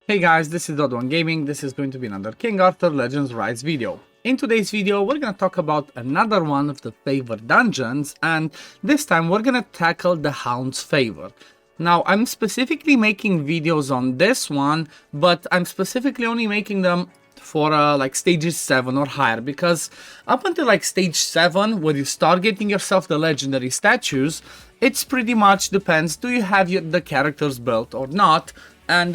Hey guys, this is Bodwin Gaming. This is going to be another King Arthur Legends Rise video. In today's video, we're going to talk about another one of the favor dungeons, and this time we're going to tackle the Hound's favor. Now, I'm specifically making videos on this one, but I'm specifically only making them for like stages 7 or higher, because up until like stage 7, where you start getting yourself the legendary statues, it's pretty much depends, do you have the characters built or not? And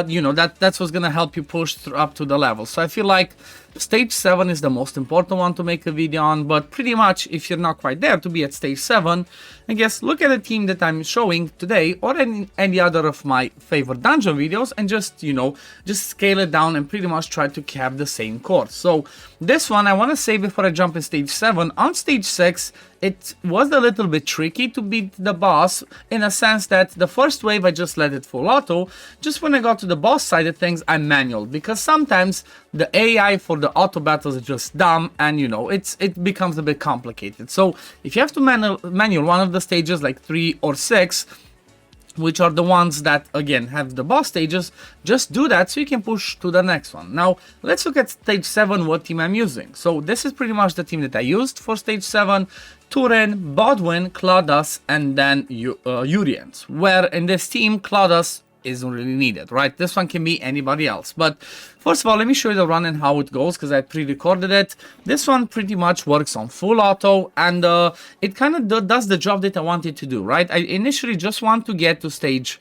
you know, that's what's gonna help you push up to the level. So I feel like stage 7 is the most important one to make a video on, but pretty much if you're not quite there to be at stage 7, I guess look at the team that I'm showing today or any other of my favorite dungeon videos and just, you know, just scale it down and pretty much try to cap the same course. So this one I want to say before I jump in stage 7, on stage 6 it was a little bit tricky to beat the boss, in a sense that the first wave I just let it full auto. Just when I got to the boss side of things, I manual, because sometimes the AI for the auto battles is just dumb, and you know, it becomes a bit complicated. So if you have to manual one of the stages like 3 or 6, which are the ones that again have the boss stages, just do that so you can push to the next one. Now let's look at stage 7, what team I'm using. So this is pretty much the team that I used for stage 7. Torin, Bodwin, Claus, and then Urian. Where in this team, Claus isn't really needed, right? This one can be anybody else. But first of all, let me show you the run and how it goes, because I pre-recorded it. This one pretty much works on full auto, and it kind of does the job that I wanted to do, right? I initially just want to get to stage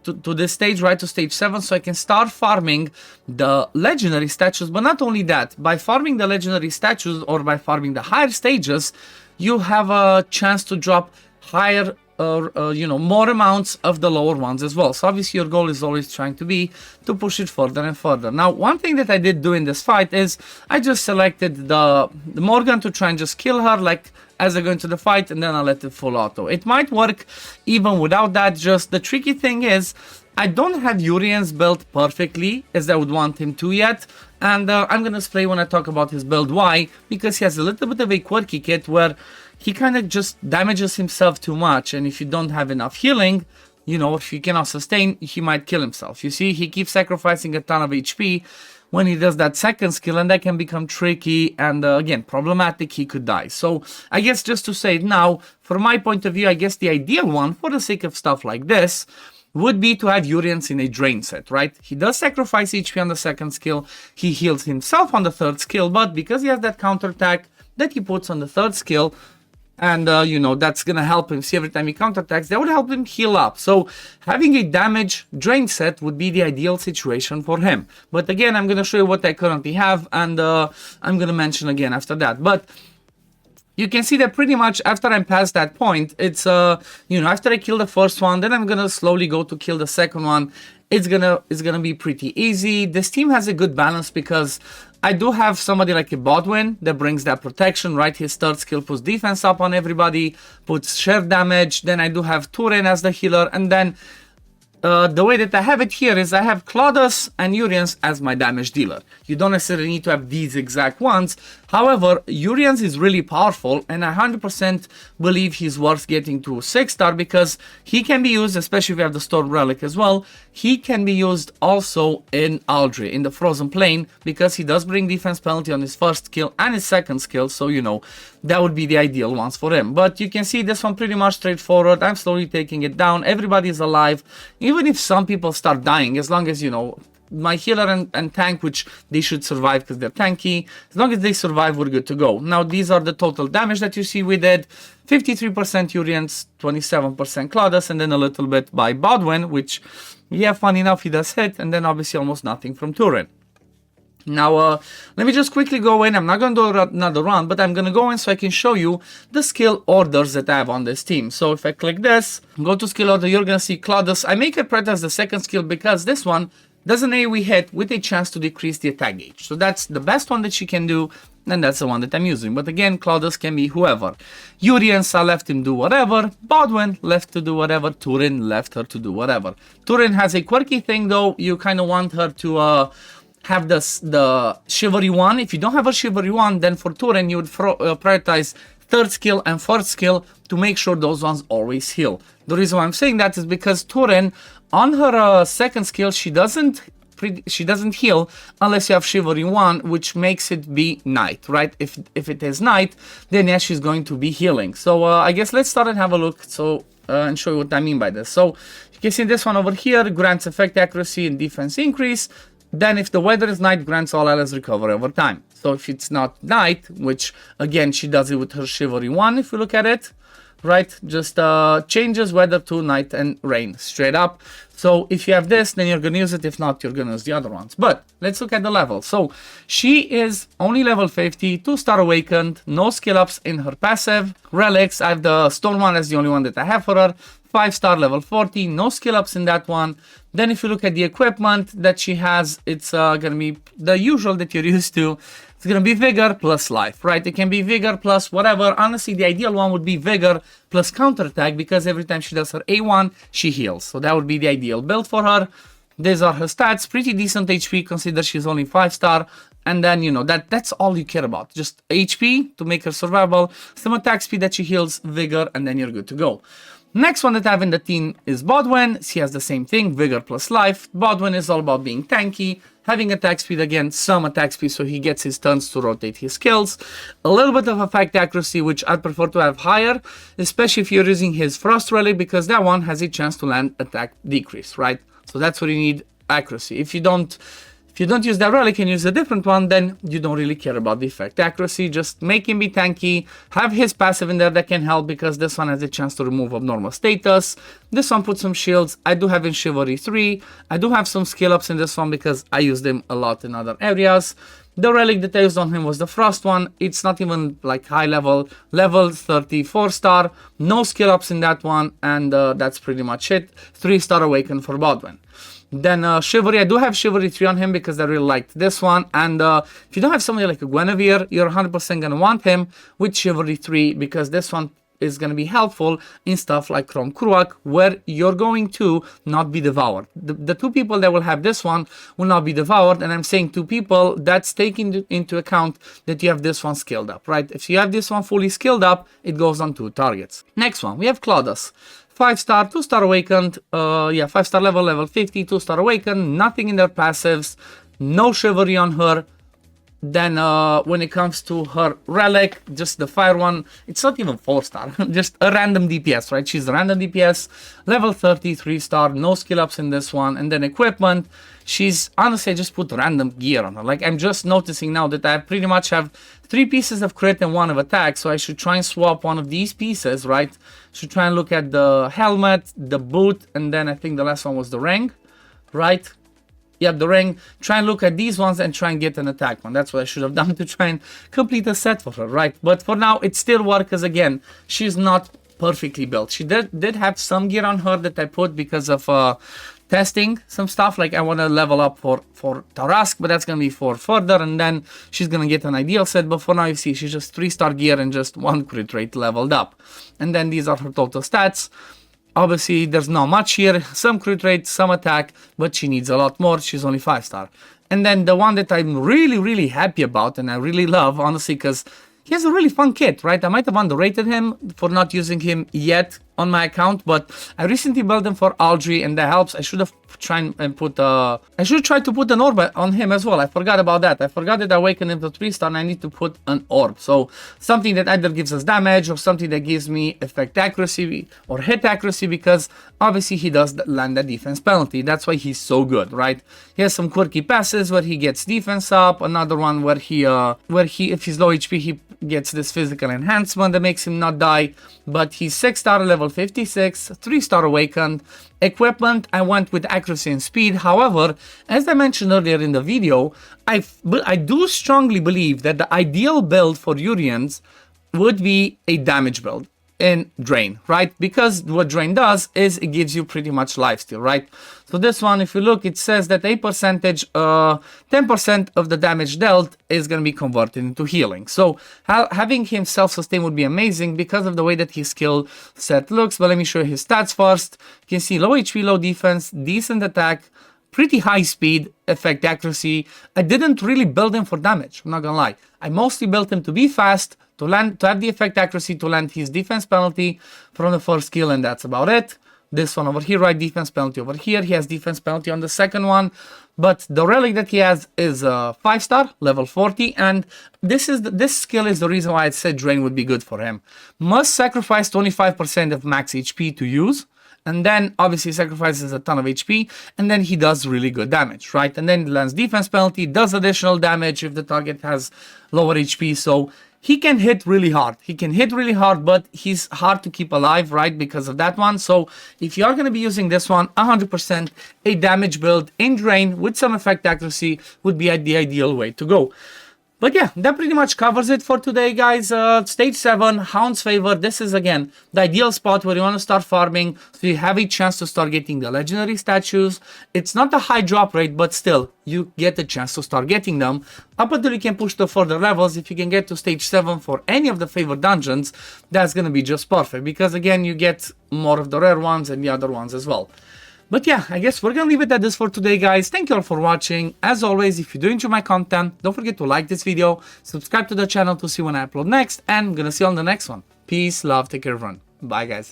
to this stage, right, to stage 7, so I can start farming the legendary statues. But not only that, by farming the legendary statues or by farming the higher stages, you have a chance to drop higher you know, more amounts of the lower ones as well. So obviously your goal is always trying to be to push it further and further. Now, one thing that I did do in this fight is I just selected the Morgan to try and just kill her, like as I go into the fight, and then I let it full auto. It might work even without that. Just the tricky thing is I don't have Urian's build perfectly as I would want him to yet, and I'm gonna explain when I talk about his build why. Because he has a little bit of a quirky kit where he kind of just damages himself too much, and if you don't have enough healing, you know, if he cannot sustain, he might kill himself. You see, he keeps sacrificing a ton of HP when he does that second skill, and that can become tricky and again problematic. He could die. So I guess just to say it now, from my point of view, I guess the ideal one for the sake of stuff like this would be to have Urian in a drain set, right? He does sacrifice HP on the second skill, he heals himself on the third skill, but because he has that counterattack that he puts on the third skill, and you know, that's gonna help him see every time he counterattacks, that would help him heal up. So having a damage drain set would be the ideal situation for him. But again, I'm gonna show you what I currently have, and I'm gonna mention again after that. But you can see that pretty much after I'm past that point, it's you know, after I kill the first one, then I'm gonna slowly go to kill the second one. It's gonna be pretty easy. This team has a good balance because I do have somebody like a Bodwin that brings that protection, right? His third skill puts defense up on everybody, puts share damage. Then I do have Torin as the healer, and then the way that I have it here is I have Claus and Urian as my damage dealer. You don't necessarily need to have these exact ones. However, Urian is really powerful, and I 100% believe he's worth getting to 6-star because he can be used, especially if you have the Storm Relic as well. He can be used also in Aldri, in the Frozen Plain, because he does bring defense penalty on his first skill and his second skill. So, you know, that would be the ideal ones for him. But you can see this one pretty much straightforward. I'm slowly taking it down. Everybody is alive. Even if some people start dying, as long as, you know, my healer and tank, which they should survive because they're tanky, as long as they survive, we're good to go. Now, these are the total damage that you see we did. 53% Urian, 27% Claus, and then a little bit by Bodwin, which, yeah, funny enough, he does hit, and then obviously almost nothing from Torin. Now, let me just quickly go in. I'm not going to do another run, but I'm going to go in so I can show you the skill orders that I have on this team. So if I click this, go to skill order, you're going to see Claus. I make it Pret as the second skill because this one does an AoE hit with a chance to decrease the attack gauge. So that's the best one that she can do, and that's the one that I'm using. But again, Claus can be whoever. Urian, I left him do whatever. Bodwin left to do whatever. Torin left her to do whatever. Torin has a quirky thing though. You kind of want her to have the Chivalry 1. If you don't have a Chivalry 1, then for Torin you would prioritize third skill and fourth skill to make sure those ones always heal. The reason why I'm saying that is because Torin, on her second skill, she doesn't heal unless you have Chivalry 1, which makes it be night, right? If it is night, then yeah, she's going to be healing. So I guess let's start and have a look and show you what I mean by this. So you can see this one over here grants effect accuracy and defense increase. Then if the weather is night, grants all allies recovery over time. So if it's not night, which again she does it with her Chivalry 1, if you look at it, right, just changes weather to night and rain straight up. So if you have this, then you're gonna use it. If not, you're gonna use the other ones. But let's look at the level. So she is only level 50, 2-star awakened, no skill ups in her passive. Relics, I have the Storm one as the only one that I have for her. 5-star level 40, no skill ups in that one. Then if you look at the equipment that she has, it's gonna be the usual that you're used to. It's gonna be Vigor plus Life, right? It can be Vigor plus whatever. Honestly, the ideal one would be Vigor plus Counterattack, because every time she does her A1, she heals. So that would be the ideal build for her. These are her stats, pretty decent HP, consider she's only 5-star. And then, you know, that's all you care about. Just HP to make her survivable, some attack speed that she heals, Vigor, and then you're good to go. Next one that I have in the team is Bodwin. She has the same thing, Vigor plus Life. Bodwin is all about being tanky, having attack speed, again, some attack speed so he gets his turns to rotate his skills. A little bit of effect accuracy, which I'd prefer to have higher, especially if you're using his Frost Relic, because that one has a chance to land attack decrease, right? So that's where you need accuracy. If you don't use that relic and use a different one, then you don't really care about the effect accuracy. Just make him be tanky, have his passive in there that can help, because this one has a chance to remove abnormal status. This one puts some shields. I do have in Chivalry 3. I do have some skill ups in this one because I use them a lot in other areas. The relic that I used on him was the Frost one. It's not even like high level 34-star, no skill ups in that one, and that's pretty much it. 3-star awaken for Bodwin. Then Chivalry, I do have Chivalry 3 on him because I really liked this one. And if you don't have somebody like a Guinevere, you're 100% going to want him with Chivalry 3, because this one is going to be helpful in stuff like Chrome Kruak, where you're going to not be devoured. The two people that will have this one will not be devoured, and I'm saying two people, that's taking into account that you have this one skilled up, right? If you have this one fully skilled up, it goes on 2 targets. Next one, we have Claus. 5-star, 2-star awakened, 5-star level 50, 2-star awakened, nothing in their passives, no Chivalry on her. Then when it comes to her relic, just the fire one, it's not even 4-star, just a random DPS, right? She's a random DPS, level 30, 3-star, no skill ups in this one. And then equipment, she's, honestly, I just put random gear on her. Like, I'm just noticing now that I pretty much have 3 pieces of crit and 1 of attack, so I should try and swap one of these pieces, right? Should try and look at the helmet, the boot, and then I think the last one was the ring, right? Yep, the ring. Try and look at these ones and try and get an attack one. That's what I should have done to try and complete a set for her, right? But for now, it still works, because again, she's not perfectly built. She did have some gear on her that I put because of testing some stuff. Like, I want to level up for Tarask, but that's going to be for further, and then she's going to get an ideal set. But for now, you see, she's just 3-star gear and just 1 crit rate leveled up. And then these are her total stats. Obviously, there's not much here. Some crit rate, some attack, but she needs a lot more. She's only 5-star. And then the one that I'm really, really happy about, and I really love, honestly, because he has a really fun kit, right? I might have underrated him for not using him yet on my account, but I recently built him for Aldry, and that helps. I should have tried and put I should try to put an orb on him as well. I forgot about that. I forgot that I awakened him to 3-star, and I need to put an orb. So something that either gives us damage or something that gives me effect accuracy or hit accuracy, because obviously he does land a defense penalty. That's why he's so good, right? He has some quirky passes where he gets defense up. Another one where he if he's low HP, he gets this physical enhancement that makes him not die. But he's 6-star, level 56, 3-star awakened. Equipment, I went with accuracy and speed. However, as I mentioned earlier in the video, I do strongly believe that the ideal build for Urians would be a damage build in Drain, right? Because what Drain does is it gives you pretty much lifesteal, right? So this one, if you look, it says that 10% of the damage dealt is going to be converted into healing. So having him self-sustain would be amazing because of the way that his skill set looks. But let me show you his stats first. You can see low HP, low defense, decent attack, pretty high speed, effect accuracy. I didn't really build him for damage, I'm not gonna lie. I mostly built him to be fast, to land, to have the effect accuracy, to land his defense penalty from the first skill, and that's about it. This one over here, right, defense penalty over here. He has defense penalty on the second one, but the relic that he has is a 5-star, level 40, and this skill is the reason why I said Drain would be good for him. Must sacrifice 25% of max HP to use, and then obviously sacrifices a ton of HP, and then he does really good damage, right? And then he lands defense penalty, does additional damage if the target has lower HP, so he can hit really hard. He can hit really hard, but he's hard to keep alive, right, because of that one. So if you are going to be using this one, 100% a damage build in Drain with some effect accuracy would be the ideal way to go. But yeah, that pretty much covers it for today, guys. Stage 7, Hound's Favor. This is, again, the ideal spot where you want to start farming, so you have a chance to start getting the legendary statues. It's not a high drop rate, but still, you get a chance to start getting them. Up until you can push to further levels, if you can get to stage 7 for any of the favorite dungeons, that's going to be just perfect. Because, again, you get more of the rare ones and the other ones as well. But yeah, I guess we're gonna leave it at this for today, guys. Thank you all for watching. As always, if you do enjoy my content, don't forget to like this video, subscribe to the channel to see when I upload next, and I'm gonna see you on the next one. Peace, love, take care, everyone. Bye, guys.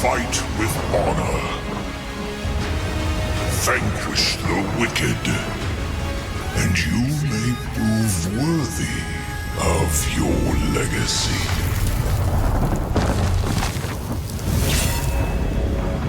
Fight with honor. Vanquish the wicked, and you may prove worthy of your legacy.